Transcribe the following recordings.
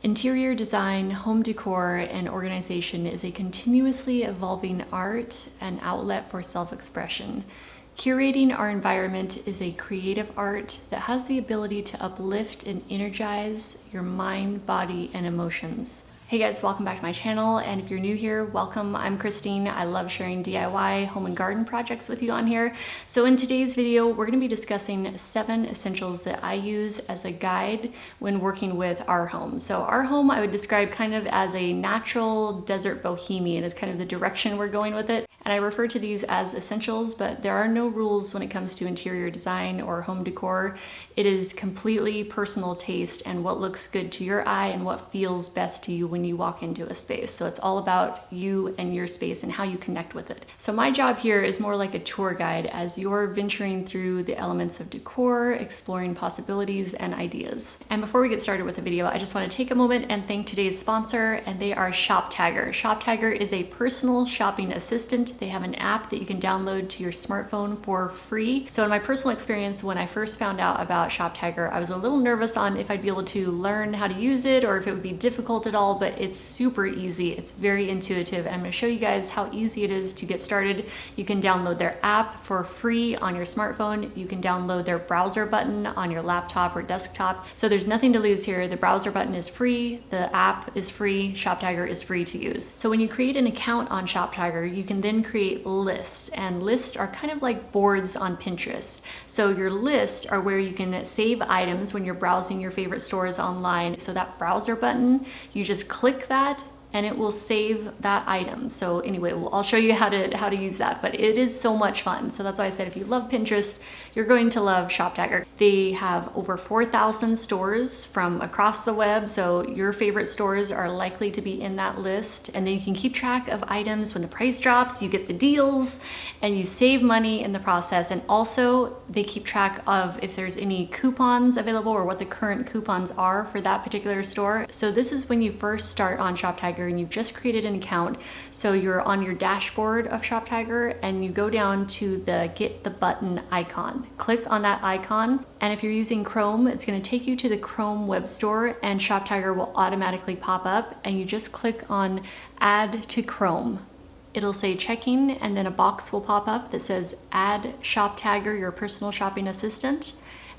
Interior design, home decor, and organization is a continuously evolving art and outlet for self-expression. Curating our environment is a creative art that has the ability to uplift and energize your mind, body, and emotions. Hey guys, welcome back to my channel, and if you're new here, welcome. I'm Christine. I love sharing DIY home and garden projects with you on here. So in today's video, we're going to be discussing 7 essentials that I use as a guide when working with our home. So our home I would describe kind of as a natural desert bohemian is kind of the direction we're going with it. And I refer to these as essentials, but there are no rules when it comes to interior design or home decor. It is completely personal taste and what looks good to your eye and what feels best to you when you walk into a space. So it's all about you and your space and how you connect with it. So my job here is more like a tour guide as you're venturing through the elements of decor, exploring possibilities and ideas. And before we get started with the video, I just want to take a moment and thank today's sponsor, and they are Shoptagr. Shoptagr is a personal shopping assistant. They have an app that you can download to your smartphone for free. So in my personal experience, when I first found out about Shoptagr, I was a little nervous on if I'd be able to learn how to use it or if it would be difficult at all, but it's super easy. It's very intuitive, and I'm going to show you guys how easy it is to get started. You can download their app for free on your smartphone. You can download their browser button on your laptop or desktop. So there's nothing to lose here. The browser button is free, the app is free, Shoptagr is free to use. So when you create an account on Shoptagr, you can then create lists, and lists are kind of like boards on Pinterest. So your lists are where you can save items when you're browsing your favorite stores online. So that browser button, you just click that and it will save that item. So anyway, I'll show you how to use that, but it is so much fun. So that's why I said if you love Pinterest, you're going to love Shoptagr. They have over 4,000 stores from across the web, so your favorite stores are likely to be in that list. And then you can keep track of items when the price drops, you get the deals, and you save money in the process. And also they keep track of if there's any coupons available or what the current coupons are for that particular store. So this is when you first start on Shoptagr and you've just created an account. So you're on your dashboard of Shoptagr and you go down to the Get the Button icon. Click on that icon, and if you're using Chrome, it's going to take you to the Chrome web store and Shoptagr will automatically pop up, and you just click on Add to Chrome. It'll say checking, and then a box will pop up that says Add Shoptagr, your personal shopping assistant,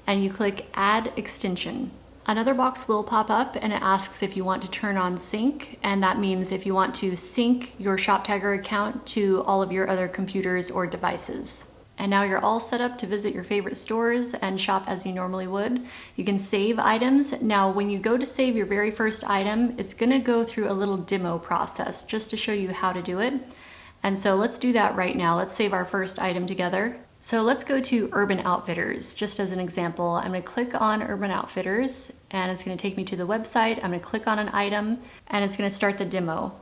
and you click Add Extension. Another box will pop up and it asks if you want to turn on sync, and that means if you want to sync your Shoptagr account to all of your other computers or devices. And now you're all set up to visit your favorite stores and shop as you normally would. You can save items. Now when you go to save your very first item, it's going to go through a little demo process just to show you how to do it. And so let's do that right now. Let's save our first item together. So let's go to Urban Outfitters, just as an example. I'm going to click on Urban Outfitters and it's going to take me to the website. I'm going to click on an item and it's going to start the demo.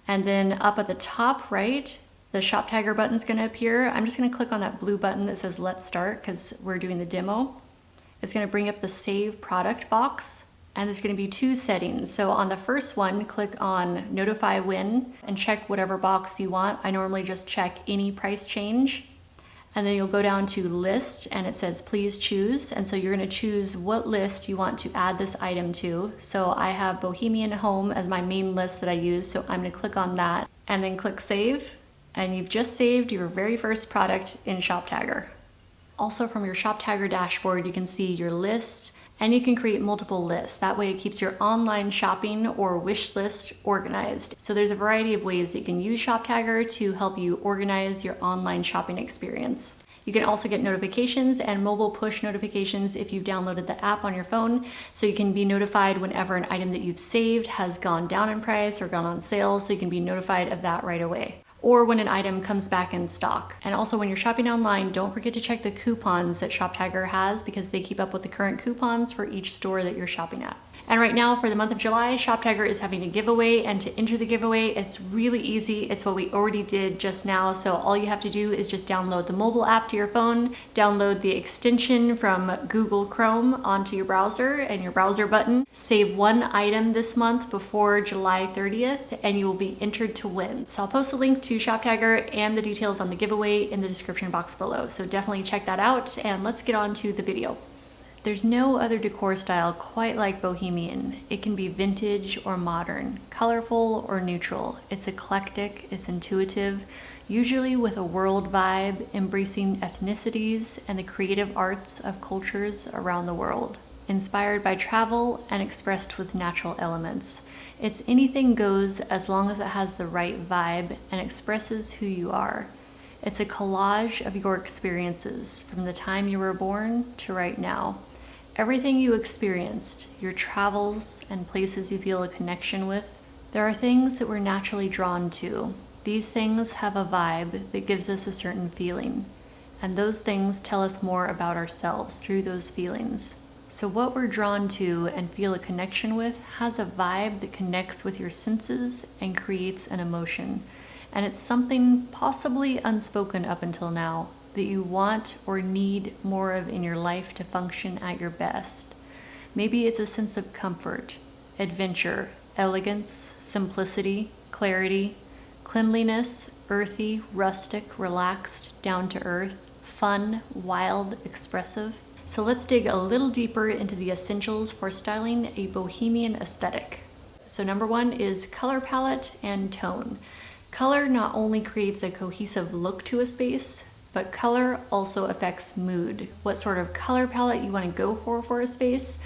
And then up at the top right, the Shoptagr button is going to appear. I'm just going to click on that blue button that says Let's Start because we're doing the demo. It's going to bring up the Save Product box, and there's going to be 2 settings. So on the first one, click on Notify When and check whatever box you want. I normally just check any price change. And then you'll go down to List and it says Please Choose. And so you're going to choose what list you want to add this item to. So I have Bohemian Home as my main list that I use. So I'm going to click on that and then click Save. And you've just saved your very first product in Shoptagr. Also from your Shoptagr dashboard, you can see your list and you can create multiple lists. That way it keeps your online shopping or wish list organized. So there's a variety of ways that you can use Shoptagr to help you organize your online shopping experience. You can also get notifications and mobile push notifications if you've downloaded the app on your phone, so you can be notified whenever an item that you've saved has gone down in price or gone on sale, so you can be notified of that right away. Or when an item comes back in stock. And also when you're shopping online, don't forget to check the coupons that Shoptagr has because they keep up with the current coupons for each store that you're shopping at. And right now for the month of July, Shoptagr is having a giveaway, and to enter the giveaway, it's really easy. It's what we already did just now. So all you have to do is just download the mobile app to your phone, download the extension from Google Chrome onto your browser and your browser button, save 1 item this month before July 30th, and you will be entered to win. So I'll post a link to Shoptagr and the details on the giveaway in the description box below. So definitely check that out, and let's get on to the video. There's no other decor style quite like Bohemian. It can be vintage or modern, colorful or neutral. It's eclectic, it's intuitive, usually with a world vibe, embracing ethnicities and the creative arts of cultures around the world. Inspired by travel and expressed with natural elements. It's anything goes as long as it has the right vibe and expresses who you are. It's a collage of your experiences from the time you were born to right now. Everything you experienced, your travels and places you feel a connection with, there are things that we're naturally drawn to. These things have a vibe that gives us a certain feeling, and those things tell us more about ourselves through those feelings. So what we're drawn to and feel a connection with has a vibe that connects with your senses and creates an emotion. And it's something possibly unspoken up until now that you want or need more of in your life to function at your best. Maybe it's a sense of comfort, adventure, elegance, simplicity, clarity, cleanliness, earthy, rustic, relaxed, down to earth, fun, wild, expressive. So let's dig a little deeper into the essentials for styling a bohemian aesthetic. So number one is color palette and tone. Color not only creates a cohesive look to a space, but color also affects mood. What sort of color palette you want to go for a space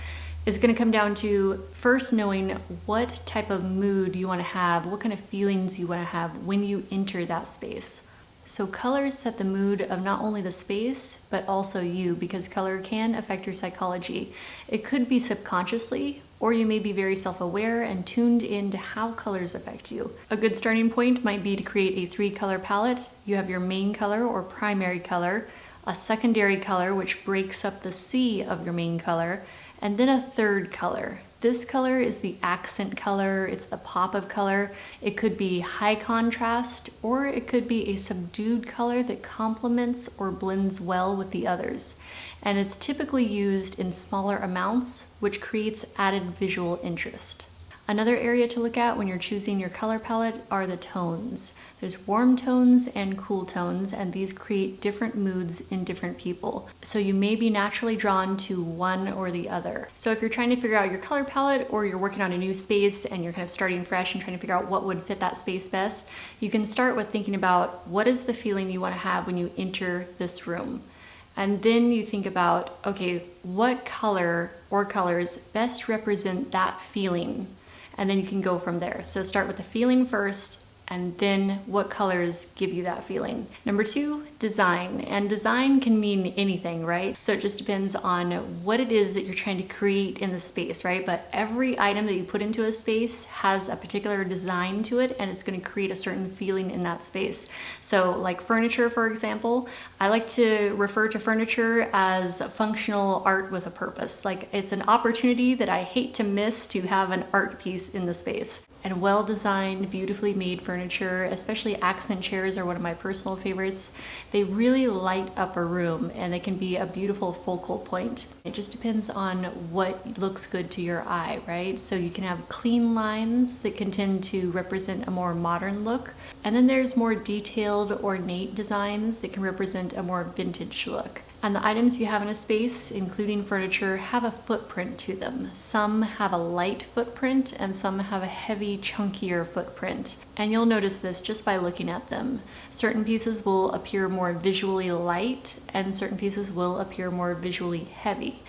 is going to come down to first knowing what type of mood you want to have, what kind of feelings you want to have when you enter that space. So colors set the mood of not only the space, but also you, because color can affect your psychology. It could be subconsciously, or you may be very self-aware and tuned into how colors affect you. A good starting point might be to create a 3-color palette. You have your main color or primary color, a secondary color which breaks up the sea of your main color, and then a third color. This color is the accent color, it's the pop of color. It could be high contrast, or it could be a subdued color that complements or blends well with the others. And it's typically used in smaller amounts, which creates added visual interest. Another area to look at when you're choosing your color palette are the tones. There's warm tones and cool tones, and these create different moods in different people. So you may be naturally drawn to one or the other. So if you're trying to figure out your color palette, or you're working on a new space and you're kind of starting fresh and trying to figure out what would fit that space best, you can start with thinking about what is the feeling you want to have when you enter this room. And then you think about, okay, what color or colors best represent that feeling? And then you can go from there. So start with the feeling first, and then what colors give you that feeling. Number 2, design. And design can mean anything, right? So it just depends on what it is that you're trying to create in the space, right? But every item that you put into a space has a particular design to it, and it's going to create a certain feeling in that space. So like furniture, for example, I like to refer to furniture as functional art with a purpose. Like it's an opportunity that I hate to miss to have an art piece in the space. And well-designed, beautifully made furniture, especially accent chairs, are one of my personal favorites. They really light up a room, and they can be a beautiful focal point. It just depends on what looks good to your eye, right? So you can have clean lines that can tend to represent a more modern look. And then there's more detailed, ornate designs that can represent a more vintage look. And the items you have in a space, including furniture, have a footprint to them. Some have a light footprint and some have a heavy, chunkier footprint. And you'll notice this just by looking at them. Certain pieces will appear more visually light and certain pieces will appear more visually heavy.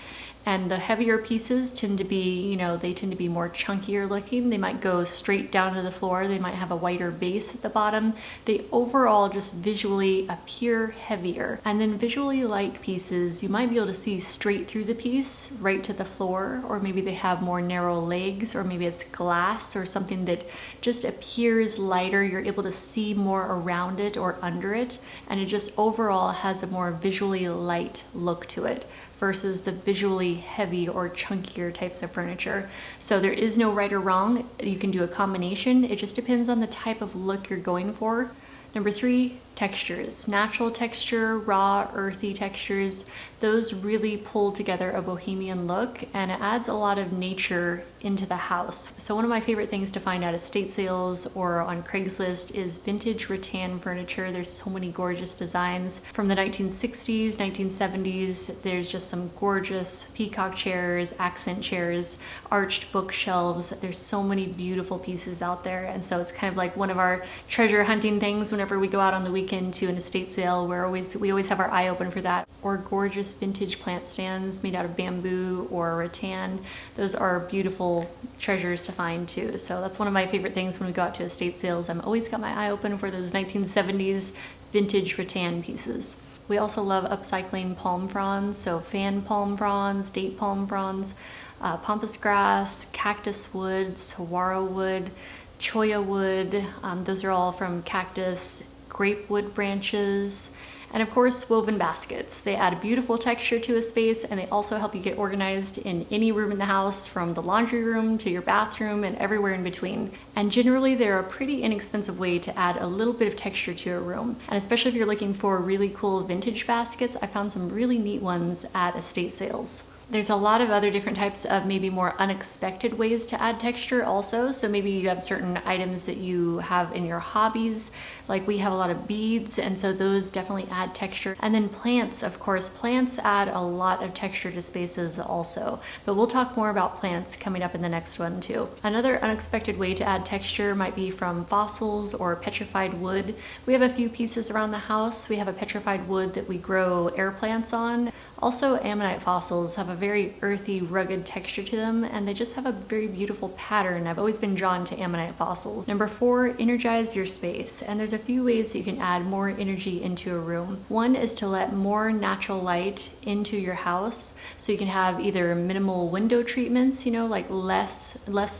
And the heavier pieces tend to be, they tend to be more chunkier looking. They might go straight down to the floor. They might have a wider base at the bottom. They overall just visually appear heavier. And then visually light pieces, you might be able to see straight through the piece, right to the floor, or maybe they have more narrow legs, or maybe it's glass or something that just appears lighter. You're able to see more around it or under it, and it just overall has a more visually light look to it versus the visually heavy or chunkier types of furniture. So there is no right or wrong. You can do a combination. It just depends on the type of look you're going for. Number 3, textures. Natural texture, raw, earthy textures. Those really pull together a bohemian look, and it adds a lot of nature into the house. So one of my favorite things to find at estate sales or on Craigslist is vintage rattan furniture. There's so many gorgeous designs from the 1960s, 1970s. There's just some gorgeous peacock chairs, accent chairs, arched bookshelves. There's so many beautiful pieces out there. And so it's kind of like one of our treasure hunting things whenever we go out on the weekend to an estate sale. We always have our eye open for that. Or gorgeous vintage plant stands made out of bamboo or rattan. Those are beautiful treasures to find too. So that's one of my favorite things when we go out to estate sales. I'm always got my eye open for those 1970s vintage rattan pieces. We also love upcycling palm fronds, so fan palm fronds, date palm fronds, pampas grass, cactus wood, saguaro wood, cholla wood. Those are all from cactus, grape wood branches, and of course woven baskets. They add a beautiful texture to a space, and they also help you get organized in any room in the house, from the laundry room to your bathroom and everywhere in between. And generally they're a pretty inexpensive way to add a little bit of texture to a room. And especially if you're looking for really cool vintage baskets, I found some really neat ones at estate sales. There's a lot of other different types of maybe more unexpected ways to add texture also. So maybe you have certain items that you have in your hobbies, like we have a lot of beads, and so those definitely add texture. And then plants, of course, plants add a lot of texture to spaces also, but we'll talk more about plants coming up in the next one too. Another unexpected way to add texture might be from fossils or petrified wood. We have a few pieces around the house. We have a petrified wood that we grow air plants on. Also, ammonite fossils have a very earthy, rugged texture to them, and they just have a very beautiful pattern. I've always been drawn to ammonite fossils. Number 4, energize your space. And there's a few ways that you can add more energy into a room. One is to let more natural light into your house. So you can have either minimal window treatments, like less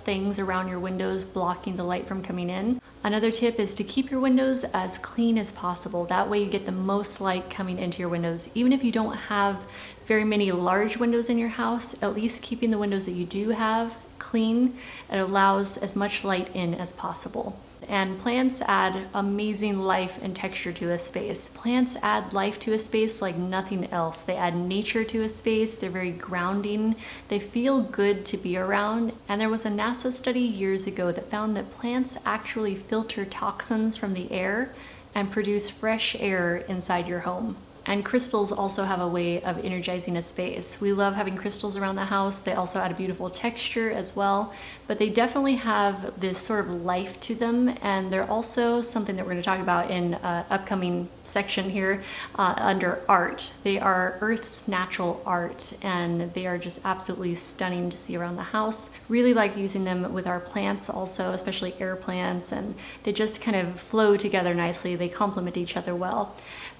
things around your windows blocking the light from coming in. Another tip is to keep your windows as clean as possible. That way you get the most light coming into your windows. Even if you don't have very many large windows in your house, at least keeping the windows that you do have clean, it allows as much light in as possible. And plants add amazing life and texture to a space. Plants add life to a space like nothing else. They add nature to a space. They're very grounding. They feel good to be around. And there was a NASA study years ago that found that plants actually filter toxins from the air and produce fresh air inside your home. And crystals also have a way of energizing a space. We love having crystals around the house. They also add a beautiful texture as well, but they definitely have this sort of life to them, and they're also something that we're going to talk about in an upcoming section here under art. They are Earth's natural art, and they are just absolutely stunning to see around the house. Really like using them with our plants also, especially air plants, and they just kind of flow together nicely. They complement each other well.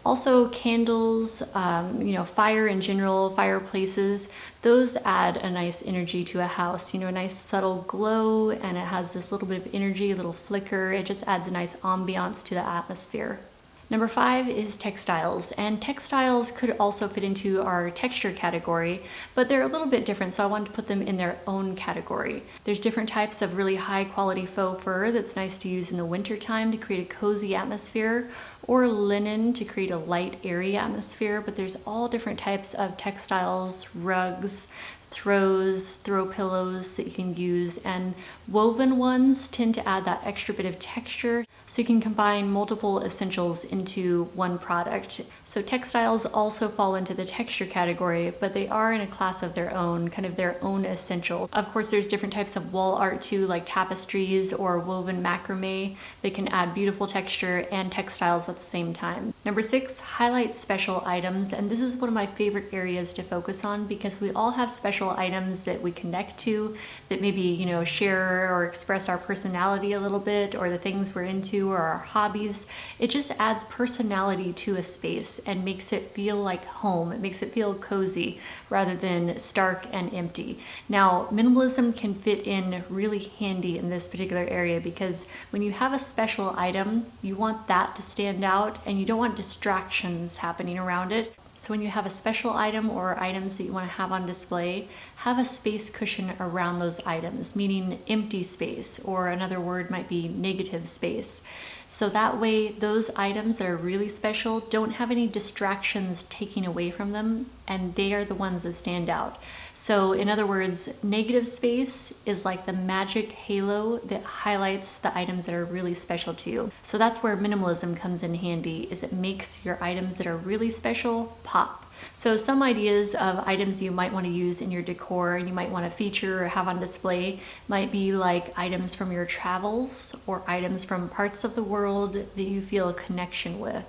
Also candles, fire in general, fireplaces, those add a nice energy to a house, a nice subtle glow, and it has this little bit of energy, a little flicker. It just adds a nice ambiance to the atmosphere. Number 5 is textiles, and textiles could also fit into our texture category, but they're a little bit different, so I wanted to put them in their own category. There's different types of really high quality faux fur that's nice to use in the winter time to create a cozy atmosphere, or linen to create a light, airy atmosphere, but there's all different types of textiles, rugs, throw pillows that you can use, and woven ones tend to add that extra bit of texture, so you can combine multiple essentials into one product. So textiles also fall into the texture category, but they are in a class of their own, kind of their own essential. Of course, there's different types of wall art too, like tapestries or woven macrame. They can add beautiful texture and textiles at the same time. Number 6, highlight special items, and this is one of my favorite areas to focus on because we all have special items that we connect to, that maybe share or express our personality a little bit, or the things we're into, or our hobbies. It just adds personality to a space and makes it feel like home. It makes it feel cozy rather than stark and empty. Now, minimalism can fit in really handy in this particular area because when you have a special item, you want that to stand out and you don't want distractions happening around it. So when you have a special item or items that you want to have on display, have a space cushion around those items, meaning empty space, or another word might be negative space. So that way those items that are really special don't have any distractions taking away from them. and they are the ones that stand out. So in other words, negative space is like the magic halo that highlights the items that are really special to you. So that's where minimalism comes in handy, is it makes your items that are really special pop. So some ideas of items you might want to use in your decor and you might want to feature or have on display might be like items from your travels or items from parts of the world that you feel a connection with.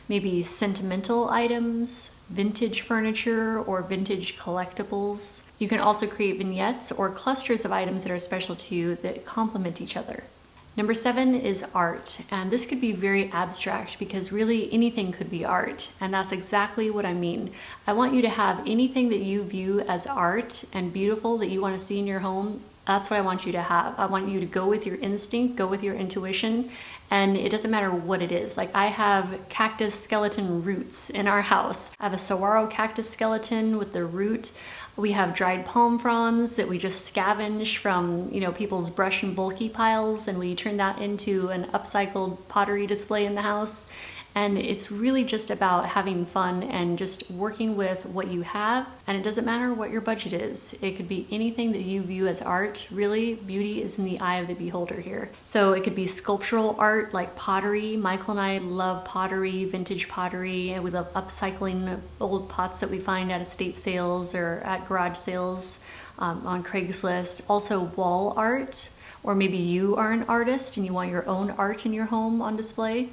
Maybe sentimental items, vintage furniture, or vintage collectibles. You can also create vignettes or clusters of items that are special to you that complement each other. Number 7 is art, and this could be very abstract because really anything could be art, and that's exactly what I mean. I want you to have anything that you view as art and beautiful that you want to see in your home. That's what I want you to have. I want you to go with your instinct, go with your intuition, and it doesn't matter what it is. Like I have cactus skeleton roots in our house. I have a saguaro cactus skeleton with the root. We have dried palm fronds that we just scavenge from, people's brush and bulky piles, and we turn that into an upcycled pottery display in the house. And it's really just about having fun and just working with what you have. And it doesn't matter what your budget is. It could be anything that you view as art. Really, beauty is in the eye of the beholder here. So it could be sculptural art like pottery. Michael and I love pottery, vintage pottery, and we love upcycling old pots that we find at estate sales or at garage sales on Craigslist. Also wall art, or maybe you are an artist and you want your own art in your home on display.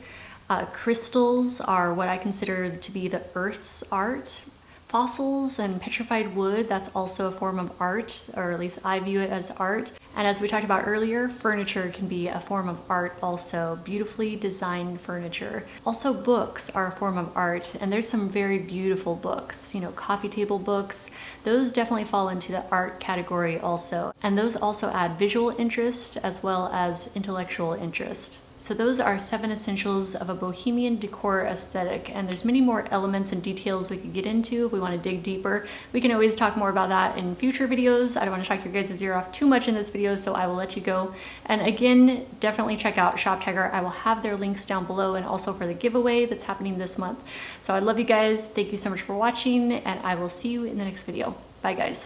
Crystals are what I consider to be the earth's art. Fossils and petrified wood, that's also a form of art, or at least I view it as art. And as we talked about earlier, furniture can be a form of art also, beautifully designed furniture. Also books are a form of art, and there's some very beautiful books, coffee table books. Those definitely fall into the art category also. And those also add visual interest as well as intellectual interest. So those are 7 essentials of a Bohemian decor aesthetic, and there's many more elements and details we could get into if we want to dig deeper. We can always talk more about that in future videos. I don't want to talk your guys' ear off too much in this video, so I will let you go. And again, definitely check out Shoptagr. I will have their links down below, and also for the giveaway that's happening this month. So I love you guys. Thank you so much for watching, and I will see you in the next video. Bye guys.